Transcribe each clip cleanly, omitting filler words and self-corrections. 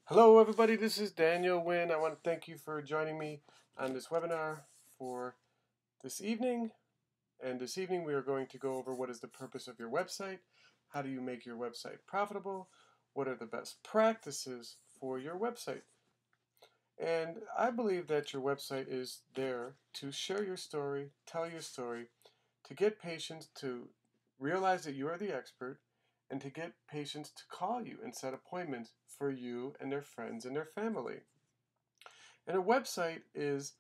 Hello everybody, this is Daniel Wynn. I want to thank you for joining me on this webinar for this evening. And this evening we are going to go over what is the purpose of your website, how do you make your website profitable, what are the best practices for your website. And I believe that your website is there to share your story, tell your story, to get patients to realize that you are the expert, and to get patients to call you and set appointments for you and their friends and their family. And a website is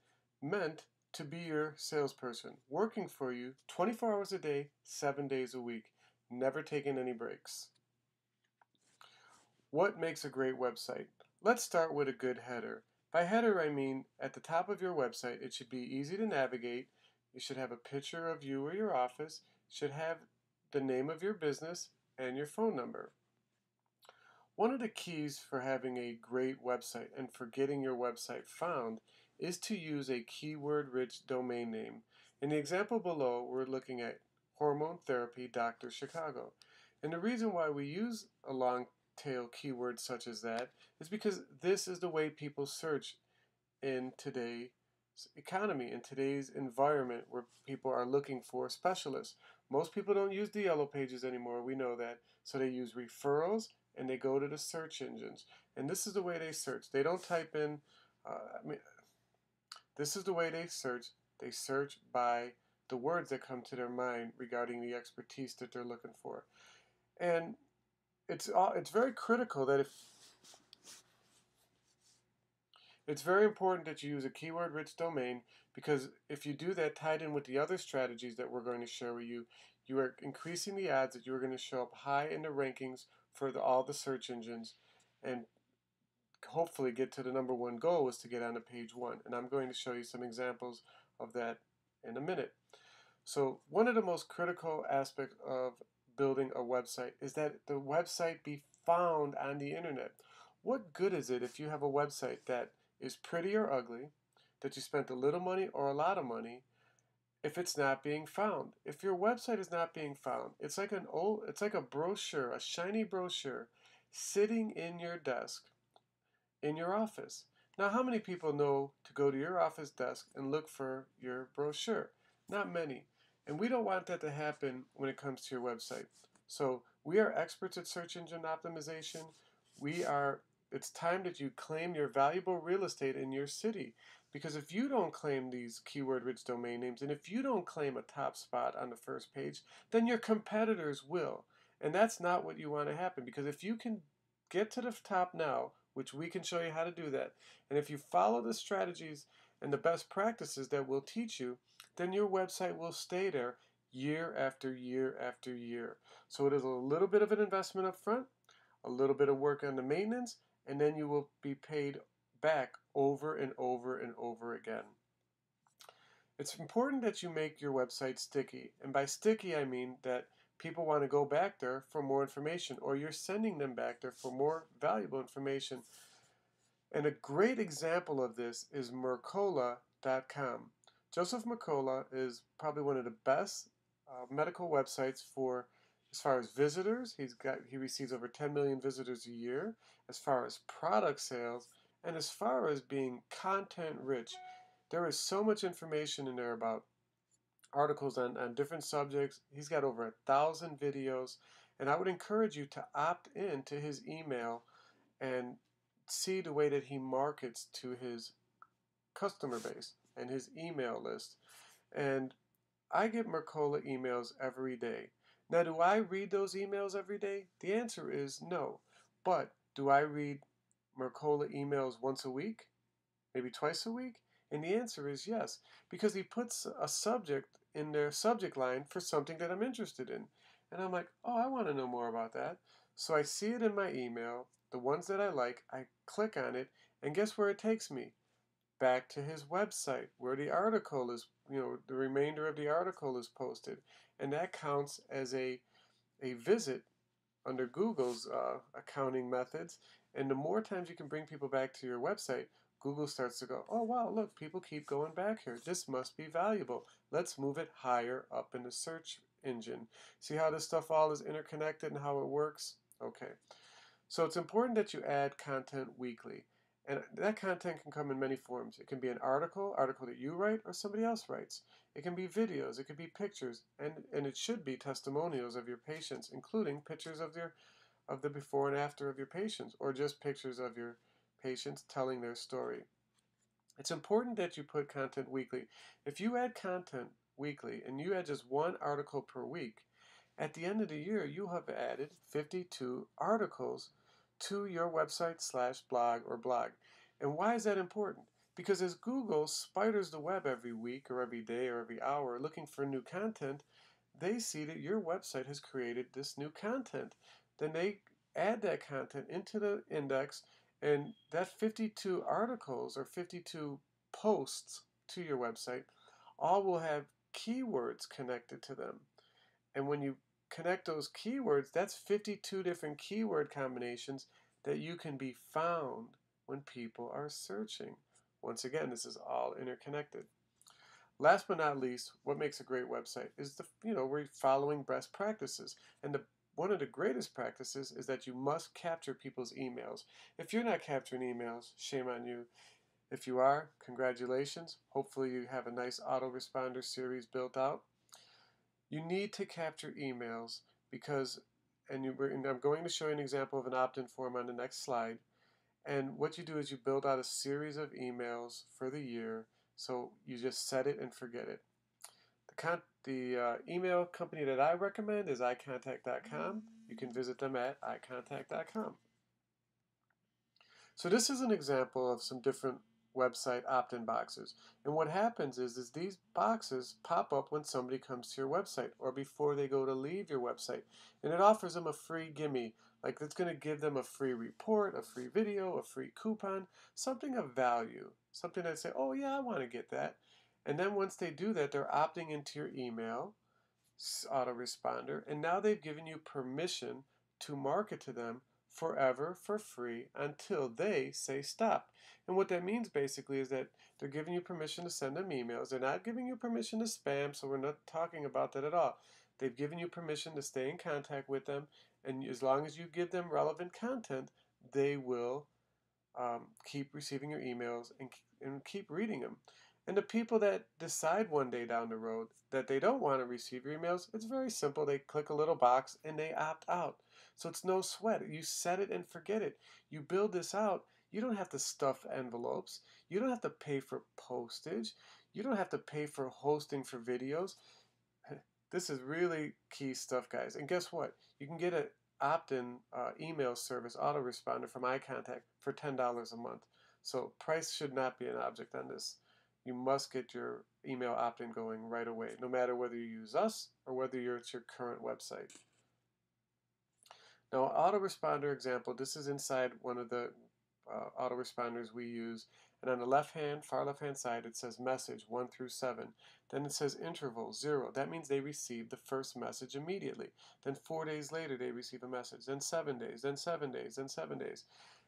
meant to be your salesperson, working for you 24 hours a day, 7 days a week, never taking any breaks. What makes a great website? Let's start with a good header. By header, I mean at the top of your website, it should be easy to navigate. You should have a picture of you or your office, should have the name of your business and your phone number. One of the keys for having a great website and for getting your website found is to use a keyword-rich domain name. In the example below, we're looking at Hormone Therapy Dr. Chicago. And the reason why we use a long tail keyword such as that is because this is the way people search in today's economy, in today's environment where people are looking for specialists. Most people don't use the yellow pages anymore, we know that, so they use referrals and they go to the search engines. And this is the way they search. They don't type in, this is the way they search. They search by the words that come to their mind regarding the expertise that they're looking for. And it's very critical that it's very important that you use a keyword-rich domain, because if you do that tied in with the other strategies that we're going to share with you, you are increasing the odds that you are going to show up high in the rankings for all the search engines, and hopefully get to the number one goal is to get onto page one. And I'm going to show you some examples of that in a minute. So one of the most critical aspects of building a website is that the website be found on the internet. What good is it if you have a website that is pretty or ugly, that you spent a little money or a lot of money, if it's not being found? If your website is not being found, it's like a brochure, a shiny brochure sitting in your desk in your office. Now, how many people know to go to your office desk and look for your brochure? Not many. And we don't want that to happen when it comes to your website. So we are experts at search engine optimization. It's time that you claim your valuable real estate in your city. Because if you don't claim these keyword-rich domain names, and if you don't claim a top spot on the first page, then your competitors will. And that's not what you want to happen. Because if you can get to the top now, which we can show you how to do that, and if you follow the strategies and the best practices that we'll teach you, then your website will stay there year after year after year. So it is a little bit of an investment up front, a little bit of work on the maintenance, and then you will be paid back over and over and over again. It's important that you make your website sticky. And by sticky, I mean that people want to go back there for more information, or you're sending them back there for more valuable information. And a great example of this is Mercola.com. Joseph Mercola is probably one of the best medical websites for, as far as visitors. He receives over 10 million visitors a year. As far as product sales, and as far as being content rich, there is so much information in there about articles on different subjects. He's got over 1,000 videos, and I would encourage you to opt in to his email and see the way that he markets to his customer base and his email list. And I get Mercola emails every day. Now, do I read those emails every day? The answer is no. But do I read Mercola emails once a week? Maybe twice a week? And the answer is yes, because he puts a subject in their subject line for something that I'm interested in. And I'm like, oh, I want to know more about that. So I see it in my email, the ones that I like, I click on it, and guess where it takes me? Back to his website, where the article is, the remainder of the article is posted. And that counts as a visit under Google's accounting methods. And the more times you can bring people back to your website, Google starts to go, oh wow, look, people keep going back here. This must be valuable. Let's move it higher up in the search engine. See how this stuff all is interconnected and how it works? Okay. So it's important that you add content weekly. And that content can come in many forms. It can be an article that you write or somebody else writes. It can be videos, it could be pictures, and it should be testimonials of your patients, including pictures of the before and after of your patients, or just pictures of your patients telling their story. It's important that you put content weekly. If you add content weekly and you add just one article per week, at the end of the year, you have added 52 articles to your website slash blog or blog. And why is that important? Because as Google spiders the web every week or every day or every hour looking for new content, they see that your website has created this new content. Then they add that content into the index, and that 52 articles or 52 posts to your website all will have keywords connected to them. And when you connect those keywords, that's 52 different keyword combinations that you can be found when people are searching. Once again, this is all interconnected. Last but not least, what makes a great website is we're following best practices. And one of the greatest practices is that you must capture people's emails. If you're not capturing emails, shame on you. If you are, congratulations. Hopefully you have a nice autoresponder series built out. You need to capture emails because, and I'm going to show you an example of an opt-in form on the next slide. And what you do is you build out a series of emails for the year, so you just set it and forget it. The email company that I recommend is iContact.com. You can visit them at iContact.com. So this is an example of some different website opt-in boxes. And what happens is these boxes pop up when somebody comes to your website or before they go to leave your website. And it offers them a free gimme. Like it's going to give them a free report, a free video, a free coupon, something of value. Something that say, oh yeah, I want to get that. And then once they do that, they're opting into your email autoresponder, and now they've given you permission to market to them forever for free until they say stop. And what that means basically is that they're giving you permission to send them emails. They're not giving you permission to spam, so we're not talking about that at all. They've given you permission to stay in contact with them, and as long as you give them relevant content, they will keep receiving your emails and keep reading them. And the people that decide one day down the road that they don't want to receive your emails, it's very simple. They click a little box and they opt out. So it's no sweat. You set it and forget it. You build this out. You don't have to stuff envelopes. You don't have to pay for postage. You don't have to pay for hosting for videos. This is really key stuff, guys. And guess what? You can get an opt-in email service autoresponder from iContact for $10 a month. So price should not be an object on this. You must get your email opt-in going right away, no matter whether you use us or whether it's your current website. Now, autoresponder example, this is inside one of the autoresponders we use. And on the far left-hand side, it says message 1 through 7. Then it says interval 0. That means they receive the first message immediately. Then 4 days later, they receive a message. Then 7 days, then 7 days, then 7 days.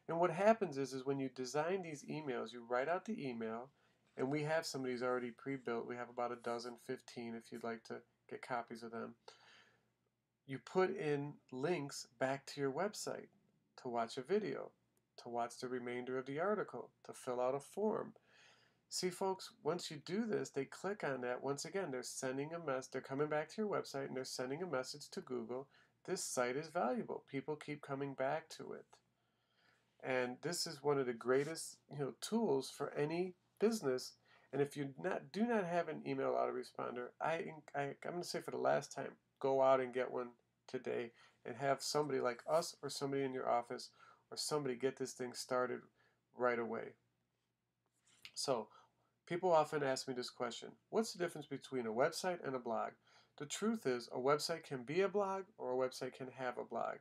And what happens is when you design these emails, you write out the email, and we have some of these already pre-built. We have about a dozen, 15 if you'd like to get copies of them. You put in links back to your website to watch a video, to watch the remainder of the article, to fill out a form. See, folks, once you do this, they click on that. Once again, they're sending a message. They're coming back to your website and they're sending a message to Google. This site is valuable. People keep coming back to it. And this is one of the greatest, tools for any business. And if you do not have an email autoresponder, I'm going to say for the last time, go out and get one today and have somebody like us or somebody in your office or somebody get this thing started right away. So people often ask me this question: what's the difference between a website and a blog? The truth is, a website can be a blog or a website can have a blog.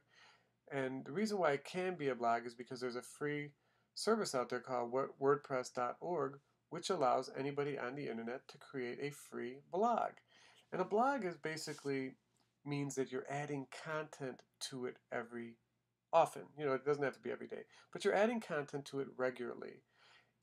And the reason why it can be a blog is because there's a free service out there called WordPress.org, which allows anybody on the internet to create a free blog. And a blog is basically means that you're adding content to it every often. It doesn't have to be every day, but you're adding content to it regularly.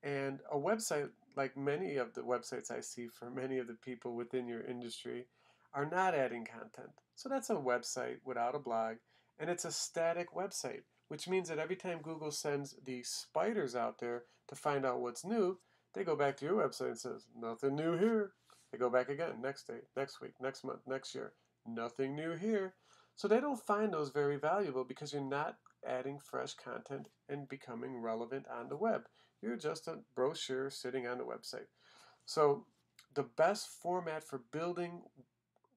And a website, like many of the websites I see for many of the people within your industry, are not adding content. So that's a website without a blog, and it's a static website. which means that every time Google sends the spiders out there to find out what's new, they go back to your website and says, nothing new here. They go back again next day, next week, next month, next year. Nothing new here. So they don't find those very valuable because you're not adding fresh content and becoming relevant on the web. You're just a brochure sitting on the website. So the best format for building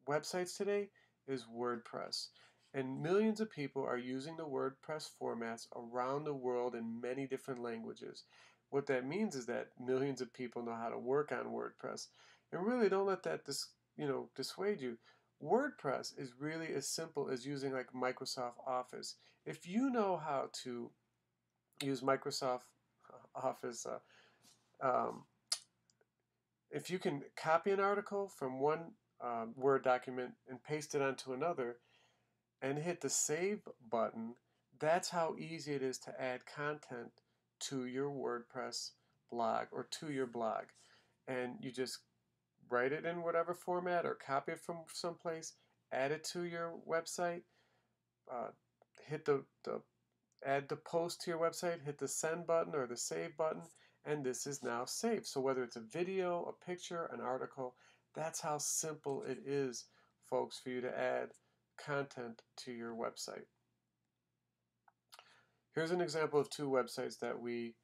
websites today is WordPress. And millions of people are using the WordPress formats around the world in many different languages. What that means is that millions of people know how to work on WordPress. And really don't let that dissuade you. WordPress is really as simple as using like Microsoft Office. If you know how to use Microsoft Office, um, if you can copy an article from one Word document and paste it onto another and hit the save button, that's how easy it is to add content to your WordPress blog or to your blog. And you just write it in whatever format or copy it from someplace, add it to your website, uh, hit the add the post to your website, hit the send button or the save button, and this is now saved. So whether it's a video, a picture, an article, that's how simple it is, folks, for you to add content to your website. Here's an example of two websites that we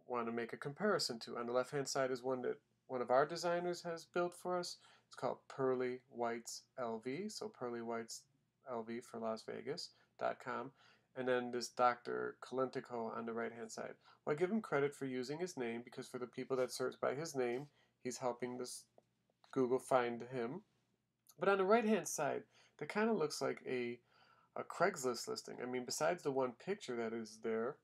want to make a comparison to. On the left-hand side is one that one of our designers has built for us. It's called Pearly Whites LV, so Pearly Whites LV for Las Vegas.com. And then this Dr. Kalentico on the right-hand side. Well, I give him credit for using his name because for the people that search by his name, he's helping this Google find him. But on the right-hand side, that kind of looks like a Craigslist listing. I mean, besides the one picture that is there,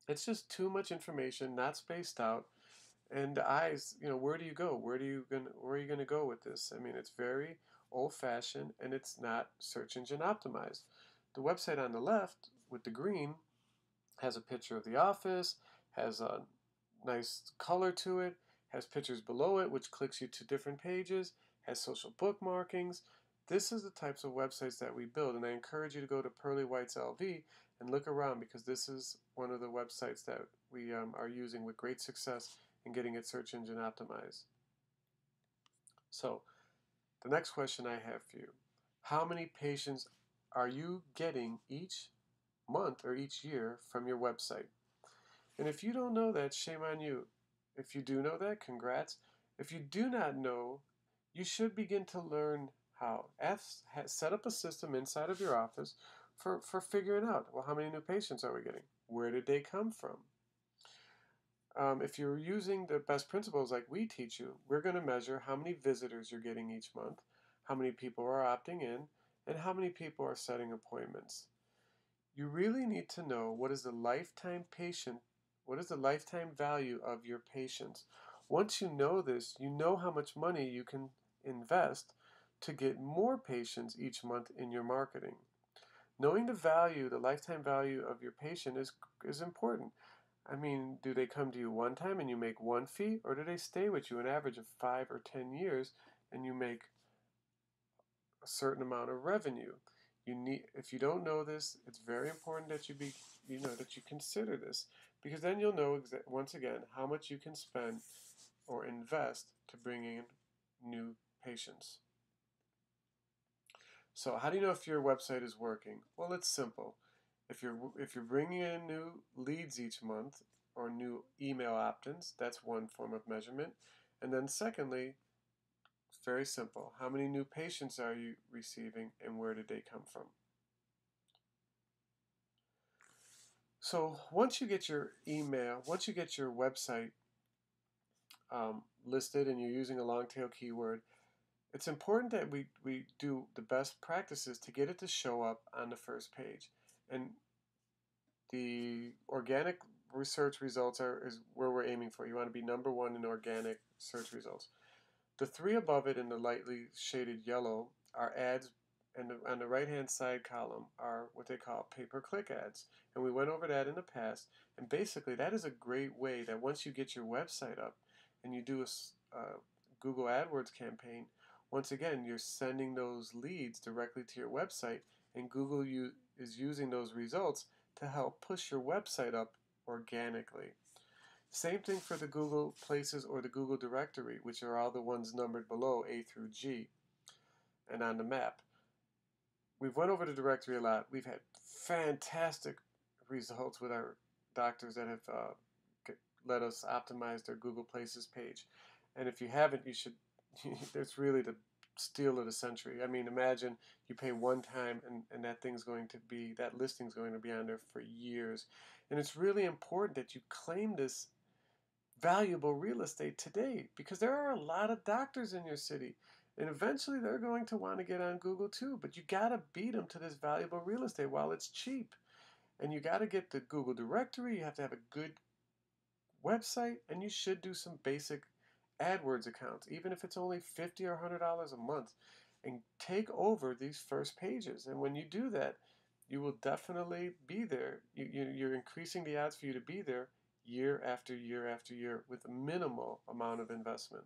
it's just too much information, not spaced out. And the eyes, where do you go? Where are you gonna go with this? I mean, it's very old-fashioned and it's not search engine optimized. The website on the left with the green has a picture of the office, has a nice color to it, has pictures below it which clicks you to different pages, has social bookmarkings. This is the types of websites that we build, and I encourage you to go to Pearly Whites LV and look around because this is one of the websites that we are using with great success in getting it search engine optimized. So the next question I have for you, how many patients are you getting each month or each year from your website? And if you don't know that, shame on you. If you do know that, congrats. If you do not know, you should begin to learn how. Set up a system inside of your office for figuring out, well, how many new patients are we getting? Where did they come from? If you're using the best principles like we teach you, we're going to measure how many visitors you're getting each month, how many people are opting in, and how many people are setting appointments. You really need to know what is the lifetime value of your patients. Once you know this, you know how much money you can invest to get more patients each month in your marketing. Knowing the lifetime value of your patient is important. I mean, do they come to you one time and you make one fee, or do they stay with you an average of 5 or 10 years and you make a certain amount of revenue? If you don't know this, it's very important that you consider this, because then you'll know once again how much you can spend or invest to bring in new patients. So how do you know if your website is working? Well, it's simple. If you're bringing in new leads each month or new email opt-ins, that's one form of measurement. And then secondly, it's very simple. How many new patients are you receiving and where did they come from? So once you get your website listed and you're using a long tail keyword, it's important that we do the best practices to get it to show up on the first page. And the organic research results is where we're aiming for. You want to be number one in organic search results. The three above it in the lightly shaded yellow are ads, and on the right-hand side column are what they call pay-per-click ads. And we went over that in the past. And basically, that is a great way that once you get your website up and you do a Google AdWords campaign, once again, you're sending those leads directly to your website, and Google is using those results to help push your website up organically. Same thing for the Google Places or the Google Directory, which are all the ones numbered below A through G and on the map. We've went over the directory a lot. We've had fantastic results with our doctors that have let us optimize their Google Places page. And if you haven't, you should. It's really the steal of the century. I mean, imagine you pay one time and that listing's going to be on there for years. And it's really important that you claim this valuable real estate today, because there are a lot of doctors in your city, and eventually they're going to want to get on Google too, but you got to beat them to this valuable real estate while it's cheap. And you got to get the Google directory, you have to have a good website, and you should do some basic AdWords accounts, even if it's only $50 or $100 a month, and take over these first pages. And when you do that, you will definitely be there. You're increasing the odds for you to be there year after year after year with a minimal amount of investment.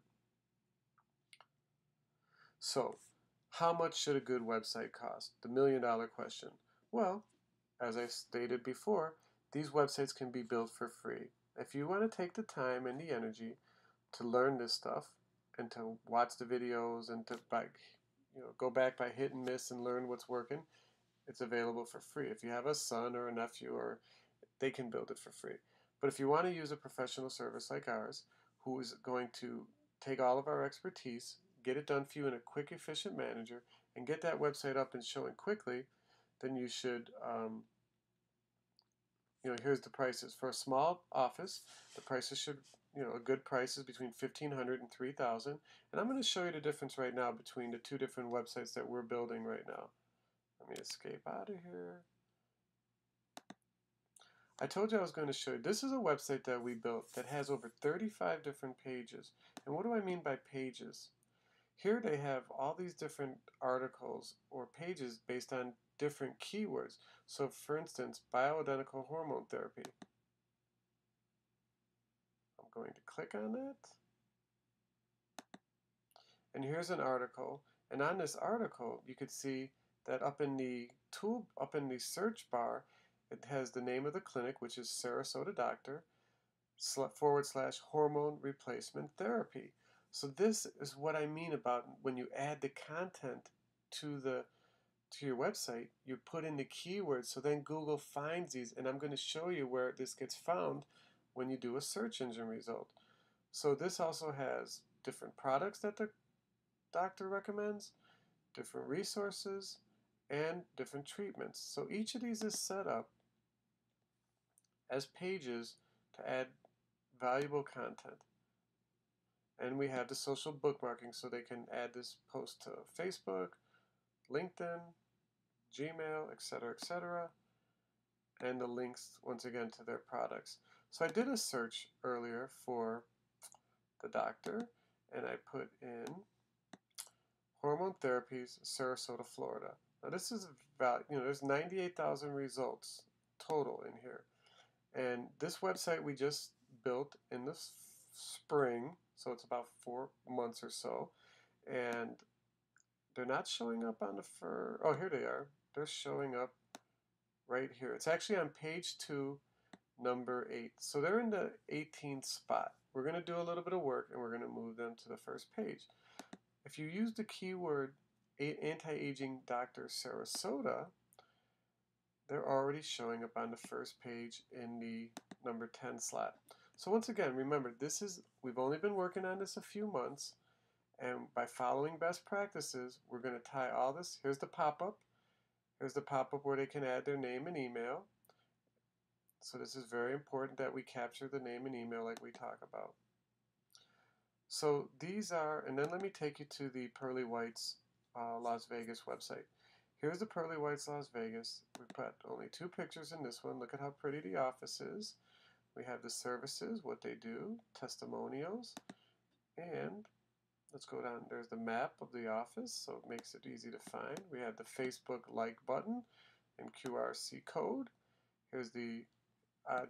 So, how much should a good website cost? The million-dollar question. Well, as I stated before, these websites can be built for free. If you want to take the time and the energy to learn this stuff and to watch the videos and to go back by hit and miss and learn what's working, it's available for free. If you have a son or a nephew, or they can build it for free. But if you want to use a professional service like ours, who is going to take all of our expertise, get it done for you in a quick, efficient manner, and get that website up and showing quickly, then you should, here's the prices. For a small office, the prices should, a good price is between $1,500 and $3,000. And I'm going to show you the difference right now between the two different websites that we're building right now. Let me escape out of here. I told you I was going to show you. This is a website that we built that has over 35 different pages. And what do I mean by pages? Here they have all these different articles or pages based on different keywords. So for instance, bioidentical hormone therapy. I'm going to click on that. And here's an article. And on this article, you could see that up in the search bar, it has the name of the clinic, which is Sarasota Doctor / hormone replacement therapy. So this is what I mean about when you add the content to your website, you put in the keywords, so then Google finds these, and I'm going to show you where this gets found when you do a search engine result. So this also has different products that the doctor recommends, different resources, and different treatments. So each of these is set up as pages to add valuable content. And we have the social bookmarking, so they can add this post to Facebook, LinkedIn, Gmail, etc., and the links, once again, to their products. So I did a search earlier for the doctor, and I put in hormone therapies, Sarasota, Florida. Now this is about, there's 98,000 results total in here. And this website we just built in the spring, so it's about 4 months or so. And they're not showing up on oh, here they are. They're showing up right here. It's actually on page 2, number 8. So they're in the 18th spot. We're going to do a little bit of work, and we're going to move them to the first page. If you use the keyword anti-aging Dr. Sarasota, they're already showing up on the first page in the number 10 slot. So once again, remember, we've only been working on this a few months, and by following best practices, we're going to tie all this. Here's the pop-up. Here's the pop-up where they can add their name and email. So this is very important that we capture the name and email like we talk about. So these are, and then let me take you to the Pearly Whites Las Vegas website. Here's the Pearly Whites Las Vegas. We put only 2 pictures in this one. Look at how pretty the office is. We have the services, what they do, testimonials, and let's go down. There's the map of the office, so it makes it easy to find. We have the Facebook like button and QRC code. Here's the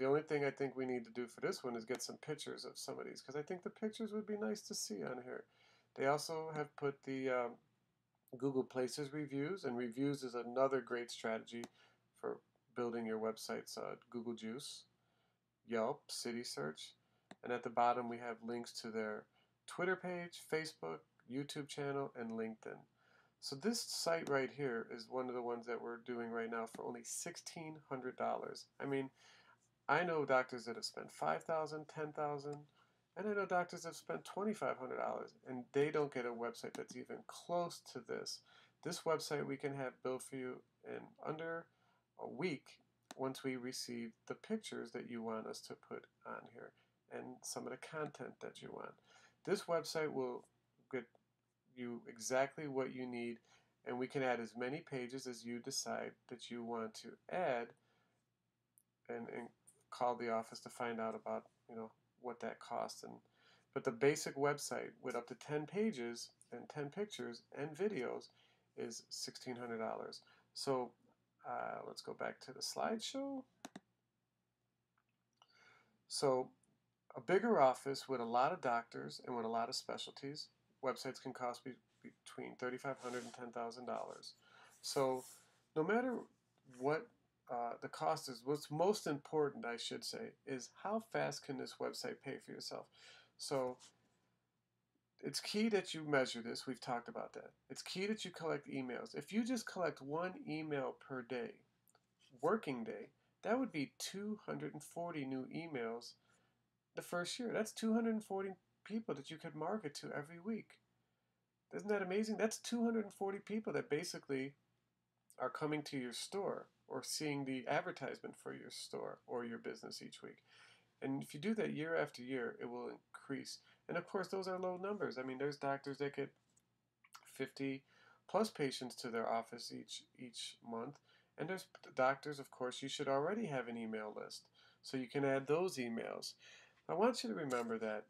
only thing I think we need to do for this one is get some pictures of some of these, because I think the pictures would be nice to see on here. They also have put the Google Places reviews, and reviews is another great strategy for building your website's Google Juice, Yelp, City Search, and at the bottom we have links to their Twitter page, Facebook, YouTube channel, and LinkedIn. So this site right here is one of the ones that we're doing right now for only $1,600. I mean, I know doctors that have spent $5,000, $10,000, and I know doctors that have spent $2,500, and they don't get a website that's even close to this. This website we can have built for you in under a week once we receive the pictures that you want us to put on here and some of the content that you want. This website will get you exactly what you need, and we can add as many pages as you decide that you want to add, and call the office to find out about what that costs. But the basic website with up to 10 pages and 10 pictures and videos is $1,600. So let's go back to the slideshow. So a bigger office with a lot of doctors and with a lot of specialties, websites can cost between $3,500 and $10,000. So no matter what the cost is, what's most important, I should say, is how fast can this website pay for yourself. So it's key that you measure this. We've talked about that. It's key that you collect emails. If you just collect one email per day, working day, that would be 240 new emails the first year. That's 240 people that you could market to every week. Isn't that amazing? That's 240 people that basically are coming to your store or seeing the advertisement for your store or your business each week. And if you do that year after year, it will increase. And of course, those are low numbers. I mean, there's doctors that get 50 plus patients to their office each month. And there's doctors, of course, you should already have an email list. So you can add those emails. I want you to remember that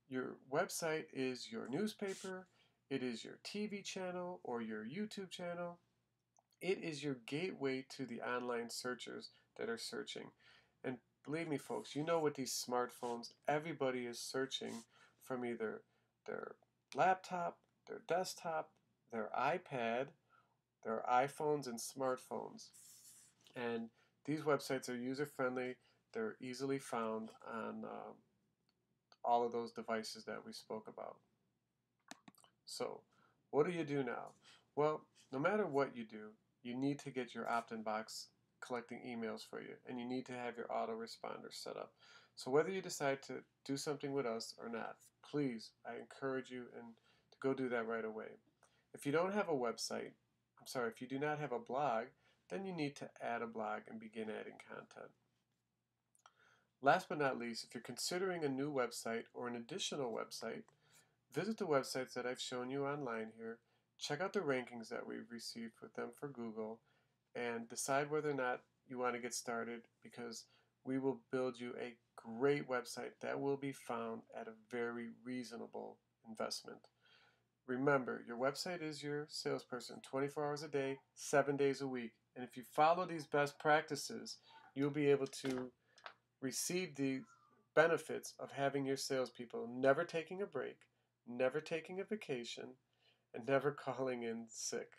your website is your newspaper, it is your TV channel or your YouTube channel. It is your gateway to the online searchers that are searching. And believe me, folks, you know with these smartphones, everybody is searching from either their laptop, their desktop, their iPad, their iPhones and smartphones. And these websites are user-friendly. They're easily found on all of those devices that we spoke about. So, what do you do now? Well, no matter what you do, you need to get your opt-in box collecting emails for you, and you need to have your autoresponder set up. So whether you decide to do something with us or not, please, I encourage you to go do that right away. If you don't have a website, if you do not have a blog, then you need to add a blog and begin adding content. Last but not least, if you're considering a new website or an additional website, visit the websites that I've shown you online here, check out the rankings that we've received with them for Google, and decide whether or not you want to get started, because we will build you a great website that will be found at a very reasonable investment. Remember, your website is your salesperson 24 hours a day, 7 days a week. And if you follow these best practices, you'll be able to receive the benefits of having your salespeople never taking a break, never taking a vacation, and never calling in sick.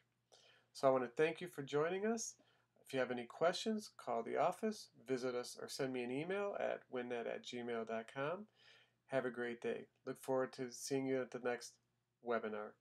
So I want to thank you for joining us. If you have any questions, call the office, visit us, or send me an email at winnet@gmail.com. Have a great day. Look forward to seeing you at the next webinar.